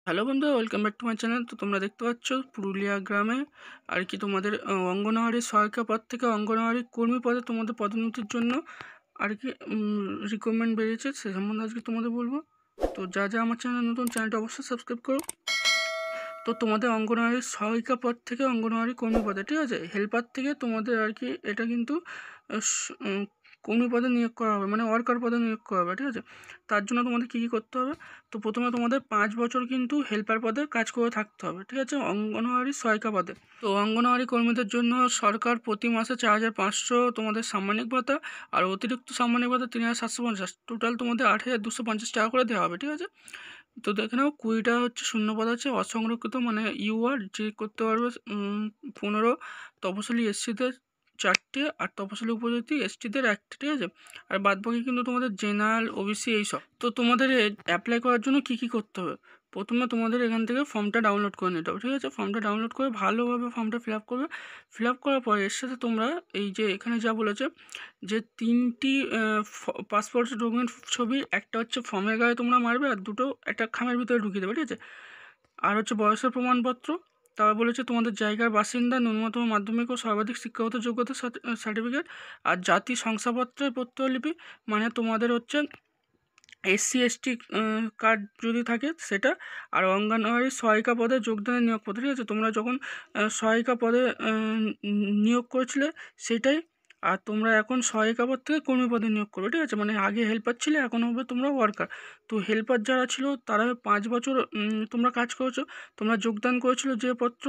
Hello বন্ধু, welcome back to my channel. তো তোমরা দেখতে পাচ্ছ পুরুলিয়া গ্রামে আর কি তোমাদের অঙ্গনওয়াড়ি সহায়িকা পদ থেকে অঙ্গনওয়াড়ি কর্মী পদে তোমাদের পদোন্নতির জন্য আর কি রিক্রুটমেন্ট বেরিয়েছে, সে সম্বন্ধে আজকে তোমাদের বলবো। তো যা যা আমার চ্যানেল নতুন, চ্যানেলটা অবশ্যই সাবস্ক্রাইব করো। তো তোমাদের অঙ্গনওয়াড়ি সহায়িকা পদ থেকে অঙ্গনওয়াড়ি কর্মী পদে, ঠিক আছে, হেল্পার থেকে তোমাদের আর কি এটা কিন্তু কর্মী পদে নিয়োগ করা হবে, মানে ওয়ার্কার পদে নিয়োগ করা হবে, ঠিক আছে। তার জন্য তোমাদের কী কী করতে হবে? তো প্রথমে তোমাদের 5 বছর কিন্তু হেল্পার পদে কাজ করে থাকতে হবে, ঠিক আছে, অঙ্গনওয়াড়ি সহায়িকা পদে। তো অঙ্গনওয়াড়ি কর্মীদের জন্য সরকার প্রতি মাসে 4,500 তোমাদের সাম্মানিক ভাতা, আর অতিরিক্ত সাম্মানিক ভাতা 3,750, টোটাল তোমাদের 8,250 টাকা করে দেওয়া হবে, ঠিক আছে। তো দেখে নাও, 20টা হচ্ছে শূন্যপদ আছে অসংরক্ষিত, মানে ইউআর যে করতে পারবে 15, তপশিলি এসসিদের 4টে, আর তপশিলি উপজাতি এসটিদের 1টে, ঠিক আছে। আর বাদবাকি কিন্তু তোমাদের জেনারেল, ওবিসি এইসব। তো তোমাদের অ্যাপ্লাই করার জন্য কি কি করতে হবে? প্রথমে তোমাদের এখান থেকে ফর্মটা ডাউনলোড করে নিতে হবে, ঠিক আছে। ফর্মটা ডাউনলোড করে ভালোভাবে ফর্মটা ফিল আপ করবে। ফিল আপ করার পরে এর সাথে তোমরা এই যে এখানে যা বলেছে যে 3টি পাসপোর্ট ডকুমেন্ট ছবি, একটা হচ্ছে ফর্মের গায়ে তোমরা মারবে, আর দুটো একটা খামের ভিতরে ঢুকিয়ে দেবে, ঠিক আছে। আর হচ্ছে বয়সের প্রমাণপত্র, তারপর বলেছে তোমাদের জায়গার বাসিন্দা, ন্যূনতম মাধ্যমিক ও সর্বাধিক শিক্ষাগত যোগ্যতা সার্টিফিকেট, আর জাতি শংসাপত্রের প্রত্যয়লিপি, মানে তোমাদের হচ্ছে এসসি এসটি কার্ড যদি থাকে সেটা, আর অঙ্গনওয়াড়ি সহায়িকা পদে যোগদানের নিয়োগপত্র, ঠিক আছে। তোমরা যখন সহায়িকা পদে নিয়োগ করেছিলে সেটাই, আর তোমরা এখন সহায়িকা পদ থেকে কর্মী পদে নিয়োগ করবে, ঠিক আছে। মানে আগে হেল্পার ছিলে, এখন হবে তোমরা ওয়ার্কার। তো হেল্পার যারা ছিল তারা 5 বছর তোমরা কাজ করেছো, তোমরা যোগদান করেছিল যে পত্র,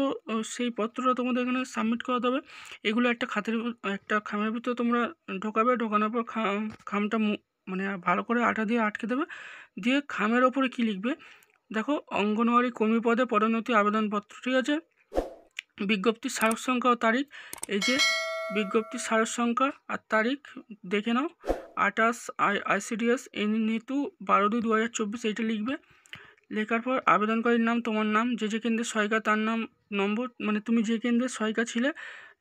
সেই পত্রটা তোমাদের এখানে সাবমিট করাতে হবে। এগুলো একটা একটা খামের ভিতরে তোমরা ঢোকাবে, ঢোকানোর পর খামটা মানে ভালো করে আঠা দিয়ে আটকে দেবে। দিয়ে খামের ওপরে কি লিখবে দেখো, অঙ্গনওয়াড়ি কর্মী পদে পদোন্নতি আবেদনপত্র, ঠিক আছে। বিজ্ঞপ্তির স্মারক সংখ্যা ও তারিখ, এই যে বিজ্ঞপ্তির স্মারক সংখ্যা আর তারিখ দেখে নাও, 28 ICDS NITU 12/2/2024, এইটা লিখবে। লেখার পর আবেদনকারীর নাম, তোমার নাম, যে কেন্দ্রের সহায়িকা তার নাম, নম্বর, মানে তুমি যে কেন্দ্রের সহায়িকা ছিলে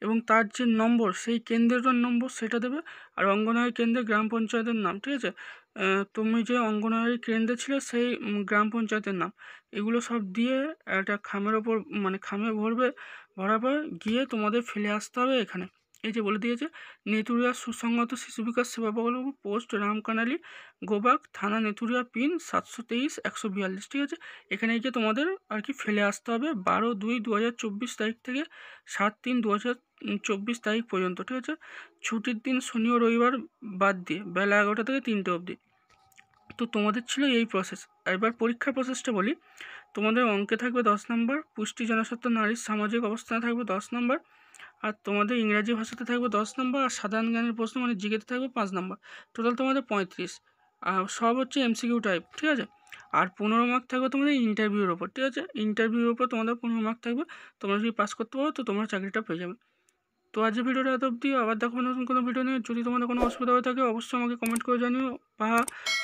এবং তার যে নম্বর, সেই কেন্দ্রের নম্বর সেটা দেবে। আর অঙ্গনওয়াড়ি কেন্দ্রে গ্রাম পঞ্চায়েতের নাম, ঠিক আছে। তুমি যে অঙ্গনওয়াড়ি কেন্দ্রে ছিলে সেই গ্রাম পঞ্চায়েতের নাম, এগুলো সব দিয়ে একটা খামের ওপর, মানে খামে ভরবে। ভরার পর গিয়ে তোমাদের ফেলে আসতে হবে এখানে। এই যে বলে দিয়েছে, নেতুরিয়া সুসংগত শিশু বিকাশ সেবা প্রকল্প, পোস্ট রামকানালি, গোবাক থানা, নেতুরিয়া, পিন 723-142, ঠিক আছে। এখানে গিয়ে তোমাদের আর কি ফেলে আসতে হবে 12/2/2024 তারিখ থেকে 7/3/2024 তারিখ পর্যন্ত, ঠিক আছে। ছুটির দিন শনি ও রবিবার বাদ দিয়ে বেলা 11টা থেকে 3টে অবধি। তো তোমাদের ছিল এই প্রসেস। এবার পরীক্ষার প্রসেসটা বলি। তোমাদের অঙ্কে থাকবে 10 নম্বর, পুষ্টি, জনস্বাস্থ্য, নারীর সামাজিক অবস্থানে থাকবে 10 নম্বর, আর তোমাদের ইংরাজি ভাষাতে থাকবে 10 নম্বর, আর সাধারণ জ্ঞানের প্রশ্ন মানে জিকেতে থাকবে 5 নম্বর। টোটাল তোমাদের 35। আর সব হচ্ছে এমসিকিউ টাইপ, ঠিক আছে। আর 15 মার্ক থাকবে তোমাদের ইন্টারভিউর ওপর, ঠিক আছে। ইন্টারভিউর ওপর তোমাদের 15 মার্ক থাকবে। তোমরা যদি পাস করতে পারো তো তোমরা চাকরিটা পেয়ে যাবে। তো আজকের ভিডিওটা এত অবধি, আবার দেখো নতুন কোনো ভিডিও নিয়ে। যদি তোমাদের কোনো অসুবিধা হয়ে থাকে অবশ্যই আমাকে কমেন্ট করে জানিও, বা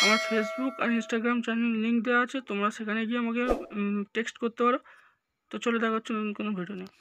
আমার ফেসবুক আর ইনস্টাগ্রাম চ্যানেল লিঙ্ক দেওয়া আছে, তোমরা সেখানে গিয়ে আমাকে টেক্সট করতে পারো। তো চলে দেখা হচ্ছে নতুন কোনো ভিডিও নিয়ে।